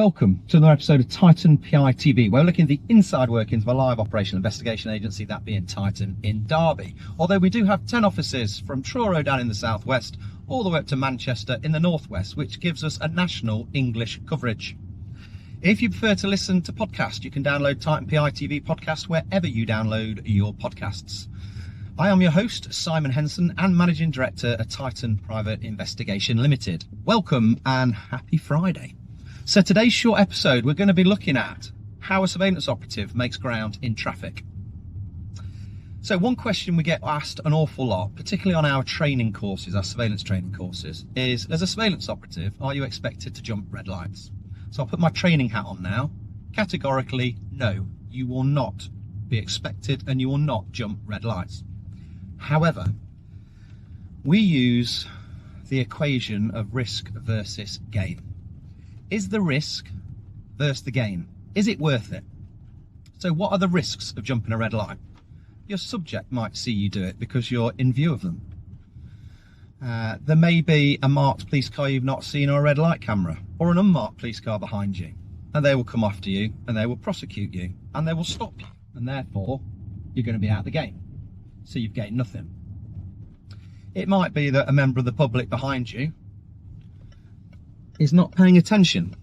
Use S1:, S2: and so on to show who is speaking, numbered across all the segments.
S1: welcome to another episode of Titan PI TV, where we're looking at the inside workings of a live operational investigation agency, that being Titan in Derby. Although we do have 10 offices from Truro down in the southwest all the way up to Manchester in the northwest, which gives us a national English coverage. If you prefer to listen to podcasts, you can download Titan PI TV podcast wherever you download your podcasts. I am your host, Simon Henson, and Managing Director at Titan Private Investigation Limited. Welcome and happy Friday. So today's short episode, we're going to be looking at how a surveillance operative makes ground in traffic. So one question we get asked an awful lot, particularly on our training courses, our surveillance training courses, is, as a surveillance operative, are you expected to jump red lights? So I'll put my training hat on now. Categorically, no, you will not be expected and you will not jump red lights. However, we use the equation of risk versus gain. Is the risk versus the gain? Is it worth it? So what are the risks of jumping a red light? Your subject might see you do it because you're in view of them. There may be a marked police car you've not seen, or a red light camera, or an unmarked police car behind you, and they will come after you and they will prosecute you and they will stop you, and therefore you're going to be out of the game. So you've gained nothing. It might be that a member of the public behind you is not paying attention,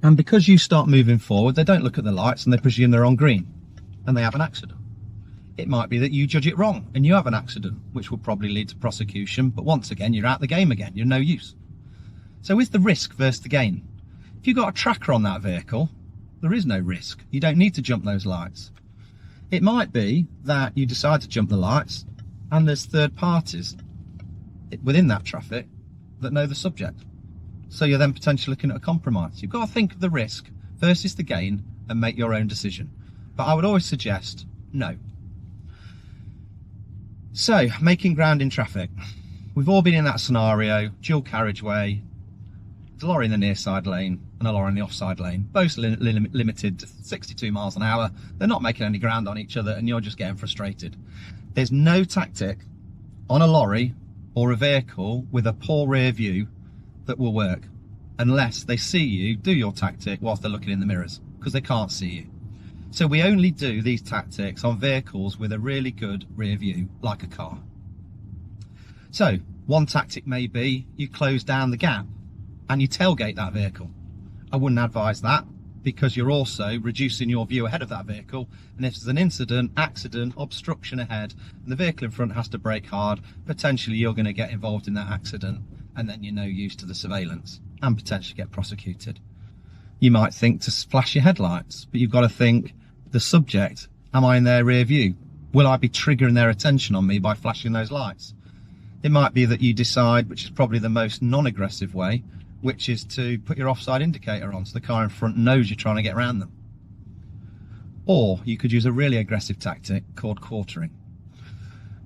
S1: and because you start moving forward, they don't look at the lights and they presume they're on green and they have an accident. It might be that you judge it wrong and you have an accident, which will probably lead to prosecution, but once again you're out the game again, you're no use. So is the risk versus the gain? If you've got a tracker on that vehicle, there is no risk. You don't need to jump those lights. It might be that you decide to jump the lights and there's third parties within that traffic that know the subject. So you're then potentially looking at a compromise. You've got to think of the risk versus the gain and make your own decision. But I would always suggest no. So, making ground in traffic. We've all been in that scenario, dual carriageway, a lorry in the near side lane and a lorry in the offside lane, both limited to 62 miles an hour. They're not making any ground on each other and you're just getting frustrated. There's no tactic on a lorry or a vehicle with a poor rear view that will work unless they see you do your tactic whilst they're looking in the mirrors, because they can't see you. So we only do these tactics on vehicles with a really good rear view, like a car. So one tactic may be you close down the gap and you tailgate that vehicle. I wouldn't advise that, because you're also reducing your view ahead of that vehicle, and if there's an incident, accident, obstruction ahead and the vehicle in front has to brake hard, potentially you're going to get involved in that accident and then you're no use to the surveillance and potentially get prosecuted. You might think to flash your headlights, but you've got to think, the subject, am I in their rear view? Will I be triggering their attention on me by flashing those lights? It might be that you decide, which is probably the most non-aggressive way, which is to put your offside indicator on so the car in front knows you're trying to get around them. Or you could use a really aggressive tactic called quartering.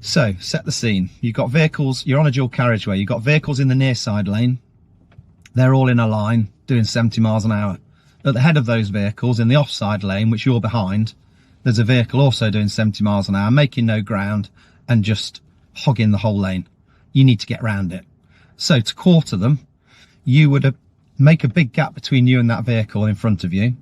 S1: So, set the scene. You've got vehicles, you're on a dual carriageway, you've got vehicles in the near side lane. They're all in a line doing 70 miles an hour. At the head of those vehicles, in the offside lane, which you're behind, there's a vehicle also doing 70 miles an hour, making no ground and just hogging the whole lane. You need to get around it. So to quarter them, you would make a big gap between you and that vehicle in front of you.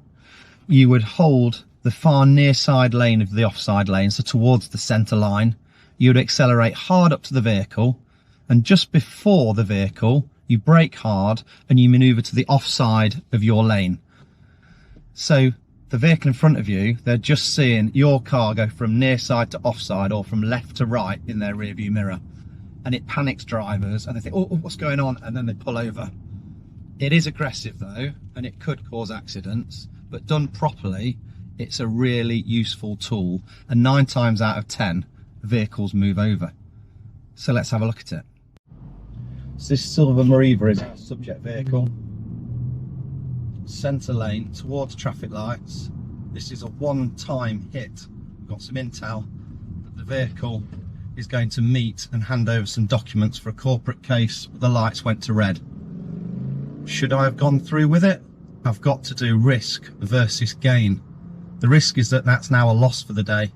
S1: You would hold the far near side lane of the offside lane, so towards the centre line. You would accelerate hard up to the vehicle, and just before the vehicle, you brake hard and you manoeuvre to the offside of your lane. So the vehicle in front of you, they're just seeing your car go from near side to offside or from left to right in their rear view mirror. And it panics drivers and they think, oh, what's going on? And then they pull over. It is aggressive though, and it could cause accidents, but done properly, it's a really useful tool. And 9 times out of 10, vehicles move over. So let's have a look at it. So this silver Mariva is our subject vehicle. Centre lane towards traffic lights. This is a one-time hit. We've got some intel that the vehicle is going to meet and hand over some documents for a corporate case, but the lights went to red. Should I have gone through with it? I've got to do risk versus gain. The risk is that that's now a loss for the day.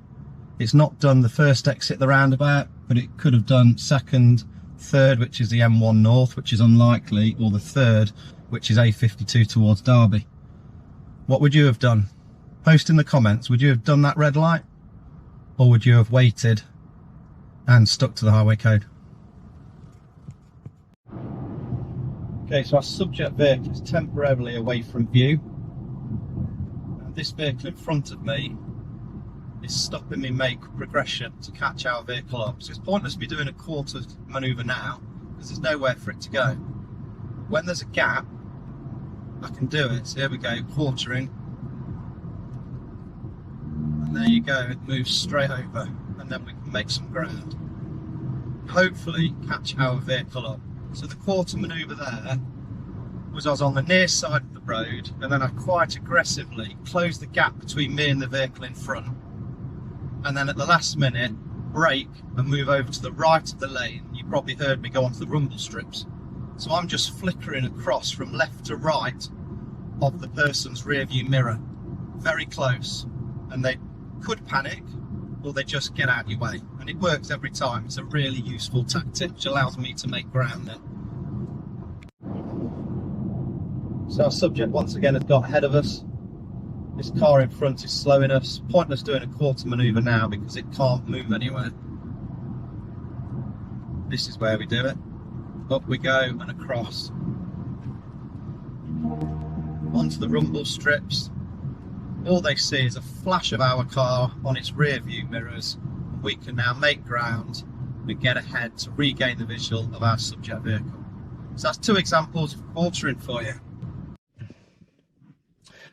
S1: It's not done the first exit the roundabout, but it could have done second, third, which is the M1 North, which is unlikely, or the third, which is A52 towards Derby. What would you have done? Post in the comments, would you have done that red light? Or would you have waited and stuck to the highway code? Okay, so our subject vehicle is temporarily away from view. And this vehicle in front of me is stopping me make progression to catch our vehicle up. So it's pointless me doing a quarter manoeuvre now because there's nowhere for it to go. When there's a gap, I can do it. So here we go, quartering. And there you go, it moves straight over, and then we can make some ground. Hopefully catch our vehicle up. So the quarter manoeuvre there was I was on the near side of the road, and then I quite aggressively closed the gap between me and the vehicle in front, and then at the last minute brake and move over to the right of the lane. You probably heard me go onto the rumble strips. So I'm just flickering across from left to right of the person's rear view mirror, very close, and they could panic or they just get out of your way, and it works every time. It's a really useful tactic which allows me to make ground then. So our subject once again has got ahead of us. This car in front is slowing us. Pointless doing a quarter manoeuvre now because it can't move anywhere. This is where we do it. Up we go and across. Onto the rumble strips. All they see is a flash of our car on its rear view mirrors. We can now make ground and get ahead to regain the visual of our subject vehicle. So that's two examples of quartering for you.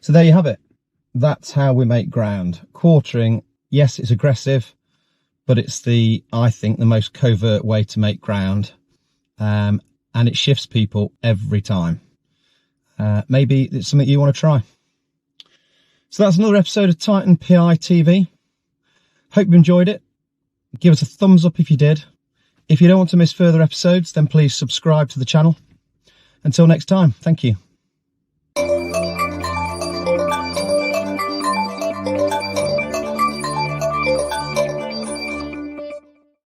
S1: So there you have it. That's how we make ground. Quartering, yes, it's aggressive, but it's I think, the most covert way to make ground. And it shifts people every time. Maybe it's something you want to try. So that's another episode of Titan PI TV. Hope you enjoyed it. Give us a thumbs up if you did. If you don't want to miss further episodes, then please subscribe to the channel. Until next time, thank you.